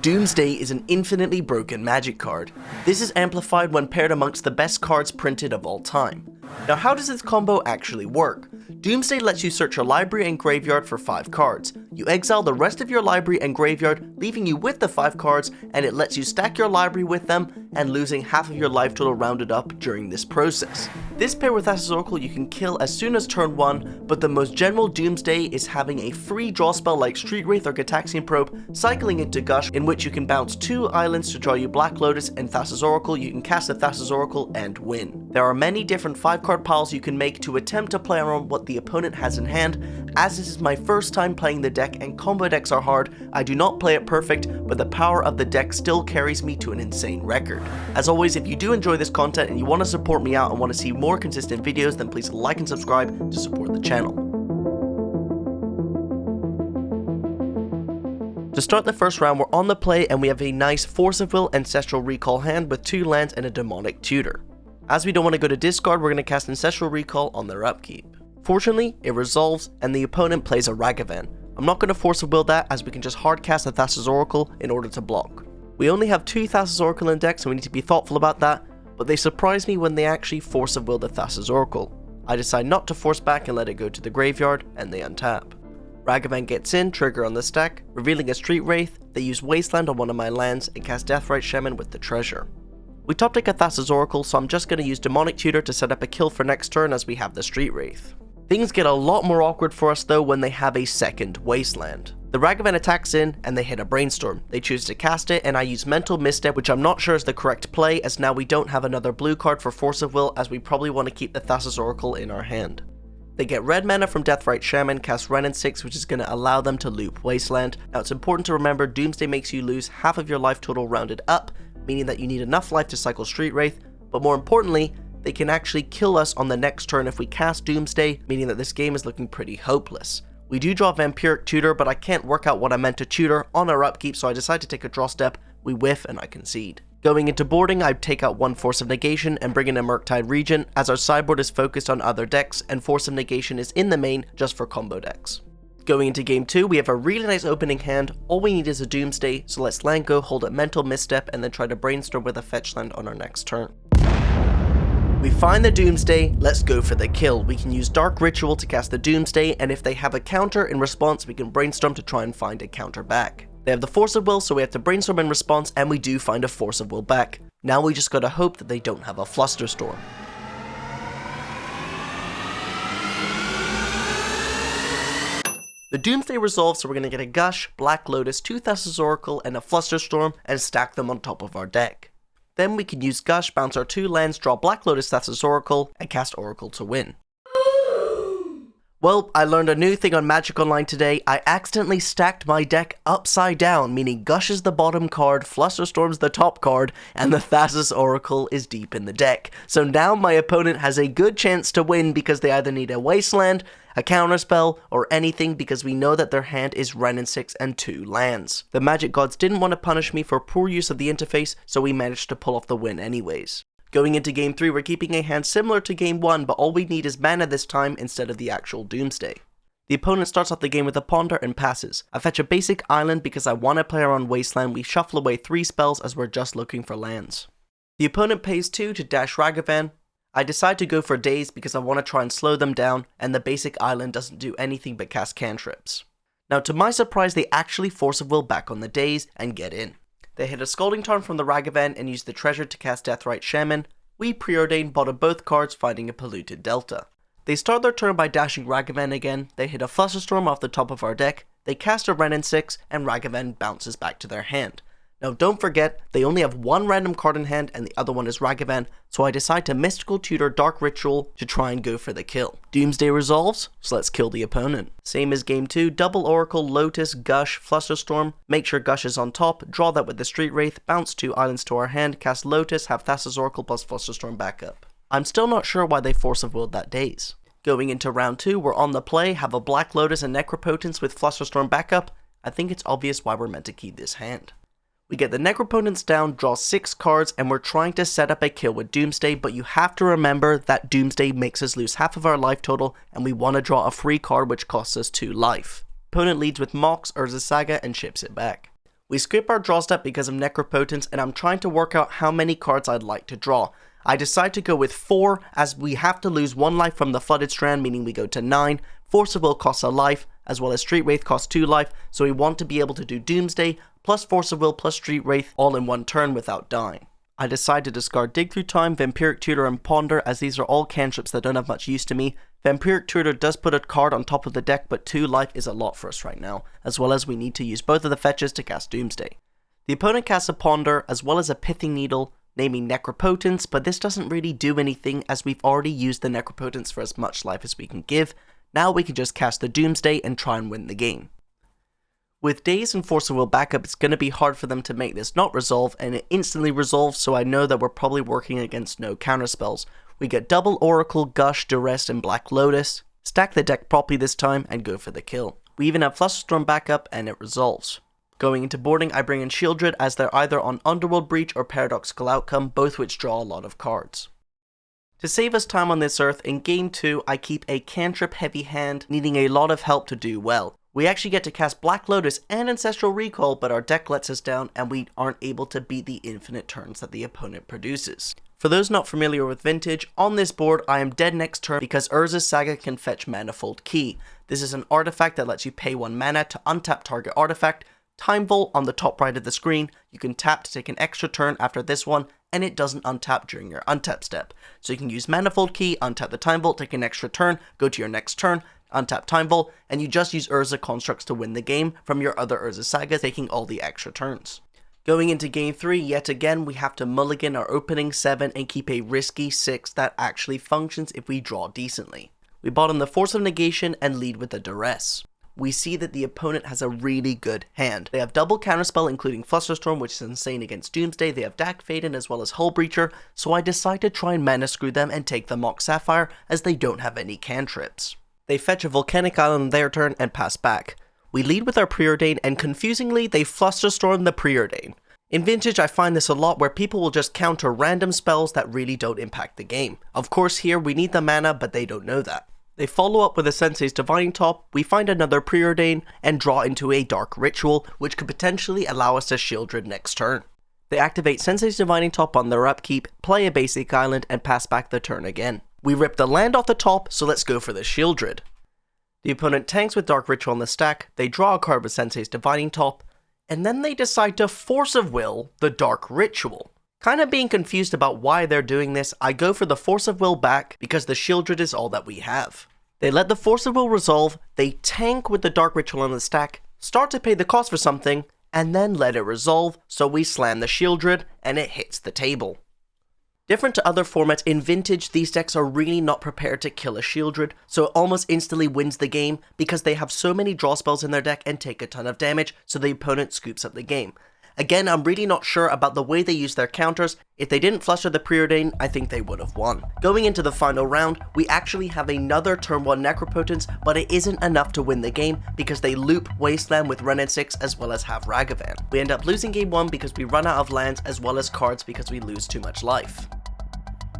Doomsday is an infinitely broken magic card. This is amplified when paired amongst the best cards printed of all time. Now, how does this combo actually work? Doomsday lets you search your library and graveyard for 5 cards. You exile the rest of your library and graveyard, leaving you with the 5 cards, and it lets you stack your library with them and losing half of your life total rounded up during this process. This pair with Thassa's Oracle you can kill as soon as turn 1, but the most general Doomsday is having a free draw spell like Street Wraith or Gitaxian Probe, cycling into Gush, in which you can bounce 2 islands to draw you Black Lotus, and Thassa's Oracle you can cast a Thassa's Oracle and win. There are many different 5-card piles you can make to attempt to play around what the opponent has in hand. As this is my first time playing the deck and combo decks are hard, I do not play it perfect, but the power of the deck still carries me to an insane record. As always, if you do enjoy this content and you want to support me out and want to see more consistent videos, then please like and subscribe to support the channel. To start the first round, we're on the play and we have a nice Force of Will Ancestral Recall hand with 2 lands and a Demonic Tutor. As we don't want to go to discard, we're going to cast Ancestral Recall on their upkeep. Fortunately, it resolves and the opponent plays a Ragavan. I'm not going to Force of Will that, as we can just hard cast a Thassa's Oracle in order to block. We only have 2 Thassa's Oracle in deck, so we need to be thoughtful about that, but they surprise me when they actually Force of Will the Thassa's Oracle. I decide not to force back and let it go to the graveyard, and they untap. Ragavan gets in, trigger on the stack, revealing a Street Wraith. They use Wasteland on one of my lands and cast Deathrite Shaman with the treasure. We top deck a Thassa's Oracle, so I'm just going to use Demonic Tutor to set up a kill for next turn as we have the Street Wraith. Things get a lot more awkward for us though when they have a second Wasteland. The Ragavan attacks in and they hit a Brainstorm. They choose to cast it and I use Mental Misstep, which I'm not sure is the correct play, as now we don't have another blue card for Force of Will, as we probably want to keep the Thassa's Oracle in our hand. They get red mana from Deathrite Shaman, cast Wrenn and 6, which is going to allow them to loop Wasteland. Now it's important to remember Doomsday makes you lose half of your life total rounded up, meaning that you need enough life to cycle Street Wraith, but more importantly, they can actually kill us on the next turn if we cast Doomsday, meaning that this game is looking pretty hopeless. We do draw Vampiric Tutor, but I can't work out what I meant to tutor on our upkeep, so I decide to take a draw step. We whiff and I concede. Going into boarding, I take out 1 Force of Negation and bring in a Murktide Regent, as our sideboard is focused on other decks and Force of Negation is in the main just for combo decks. Going into game 2, we have a really nice opening hand. All we need is a Doomsday, so let's land go, hold a Mental Misstep, and then try to Brainstorm with a fetch land on our next turn. We find the Doomsday, let's go for the kill. We can use Dark Ritual to cast the Doomsday, and if they have a counter in response, we can Brainstorm to try and find a counter back. They have the Force of Will, so we have to Brainstorm in response, and we do find a Force of Will back. Now we just gotta hope that they don't have a Flusterstorm. The Doomsday resolves, so we're gonna get a Gush, Black Lotus, 2 Thassa's Oracle, and a Flusterstorm, and stack them on top of our deck. Then we can use Gush, bounce our 2 lands, draw Black Lotus Thassa's Oracle, and cast Oracle to win. Well, I learned a new thing on Magic Online today. I accidentally stacked my deck upside down, meaning Gush is the bottom card, Flusterstorm's the top card, and the Thassa's Oracle is deep in the deck. So now my opponent has a good chance to win because they either need a Wasteland, a counterspell, or anything, because we know that their hand is Wrenn and 6 and 2 lands. The Magic Gods didn't want to punish me for poor use of the interface, so we managed to pull off the win anyways. Going into game 3, we're keeping a hand similar to game 1, but all we need is mana this time instead of the actual Doomsday. The opponent starts off the game with a Ponder and passes. I fetch a basic island because I want to play around Wasteland. We shuffle away 3 spells as we're just looking for lands. The opponent pays 2 to dash Ragavan. I decide to go for Daze because I want to try and slow them down, and the basic island doesn't do anything but cast cantrips. Now to my surprise, they actually Force of Will back on the Daze and get in. They hit a Scalding Tarn from the Ragavan and use the treasure to cast Deathrite Shaman. We preordain bottom both cards, finding a Polluted Delta. They start their turn by dashing Ragavan again. They hit a Flusterstorm off the top of our deck. They cast a Wrenn and 6 and Ragavan bounces back to their hand. Now don't forget, they only have 1 random card in hand and the other one is Ragavan, so I decide to Mystical Tutor Dark Ritual to try and go for the kill. Doomsday resolves, so let's kill the opponent. Same as game 2, double Oracle, Lotus, Gush, Flusterstorm, make sure Gush is on top, draw that with the Street Wraith, bounce 2 islands to our hand, cast Lotus, have Thassa's Oracle plus Flusterstorm backup. I'm still not sure why they Force of Willed that Daze. Going into round 2, we're on the play, have a Black Lotus and Necropotence with Flusterstorm backup. I think it's obvious why we're meant to keep this hand. We get the Necropotence down, draw 6 cards, and we're trying to set up a kill with Doomsday, but you have to remember that Doomsday makes us lose half of our life total, and we want to draw a free card which costs us 2 life. Opponent leads with Mox, Urza Saga, and ships it back. We skip our draw step because of Necropotence, and I'm trying to work out how many cards I'd like to draw. I decide to go with 4, as we have to lose 1 life from the Flooded Strand, meaning we go to 9. Force of Will costs a life, as well as Street Wraith costs 2 life, so we want to be able to do Doomsday, plus Force of Will, plus Street Wraith, all in one turn without dying. I decide to discard Dig Through Time, Vampiric Tutor, and Ponder, as these are all cantrips that don't have much use to me. Vampiric Tutor does put a card on top of the deck, but 2 life is a lot for us right now, as well as we need to use both of the fetches to cast Doomsday. The opponent casts a Ponder, as well as a Pithing Needle, naming Necropotence, but this doesn't really do anything as we've already used the Necropotence for as much life as we can give. Now we can just cast the Doomsday and try and win the game. With Daze and Force of Will backup, it's going to be hard for them to make this not resolve, and it instantly resolves, so I know that we're probably working against no counterspells. We get double Oracle, Gush, Duress, and Black Lotus, stack the deck properly this time, and go for the kill. We even have Flusterstorm backup, and it resolves. Going into boarding, I bring in Shieldred, as they're either on Underworld Breach or Paradoxical Outcome, both which draw a lot of cards. To save us time on this earth, in game 2, I keep a cantrip heavy hand, needing a lot of help to do well. We actually get to cast Black Lotus and Ancestral Recall, but our deck lets us down and we aren't able to beat the infinite turns that the opponent produces. For those not familiar with Vintage, on this board I am dead next turn because Urza's Saga can fetch Manifold Key. This is an artifact that lets you pay 1 mana to untap target artifact. Time Vault on the top right of the screen, you can tap to take an extra turn after this one, and it doesn't untap during your untap step. So you can use Manifold Key, untap the Time Vault, take an extra turn, go to your next turn, untap Time Vault, and you just use Urza constructs to win the game from your other Urza Saga, taking all the extra turns. Going into game 3, yet again we have to mulligan our opening 7 and keep a risky 6 that actually functions if we draw decently. We bottom the Force of Negation and lead with the Duress. We see that the opponent has a really good hand. They have double counterspell including Flusterstorm, which is insane against Doomsday. They have Dack Faden as well as Hull Breacher, so I decide to try and mana screw them and take the Mock Sapphire as they don't have any cantrips. They fetch a Volcanic Island on their turn and pass back. We lead with our Preordain, and confusingly they Flusterstorm the Preordain. In Vintage I find this a lot where people will just counter random spells that really don't impact the game. Of course here we need the mana, but they don't know that. They follow up with a Sensei's Divining Top, we find another Preordain, and draw into a Dark Ritual, which could potentially allow us to Shieldred next turn. They activate Sensei's Divining Top on their upkeep, play a basic island, and pass back the turn again. We rip the land off the top, so let's go for the Shieldred. The opponent tanks with Dark Ritual on the stack, they draw a card with Sensei's Divining Top, and then they decide to Force of Will the Dark Ritual. Kinda being confused about why they're doing this, I go for the Force of Will back because the Shieldred is all that we have. They let the Force of Will resolve, they tank with the Dark Ritual on the stack, start to pay the cost for something, and then let it resolve, so we slam the Shieldred and it hits the table. Different to other formats, in Vintage these decks are really not prepared to kill a Shieldred, so it almost instantly wins the game because they have so many draw spells in their deck and take a ton of damage, so the opponent scoops up the game. Again, I'm really not sure about the way they use their counters. If they didn't fluster the Preordain, I think they would have won. Going into the final round, we actually have another turn 1 Necropotence, but it isn't enough to win the game because they loop Wasteland with Renin 6 as well as have Ragavan. We end up losing game 1 because we run out of lands as well as cards because we lose too much life.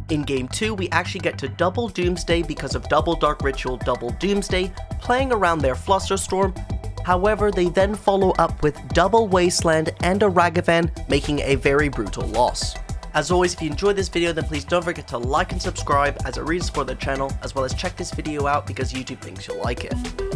In game 2, we actually get to double Doomsday because of double Dark Ritual, double Doomsday, playing around their Flusterstorm. However, they then follow up with double Wasteland and a Ragavan, making a very brutal loss. As always, if you enjoyed this video, then please don't forget to like and subscribe as it really supports the channel, as well as check this video out because YouTube thinks you'll like it.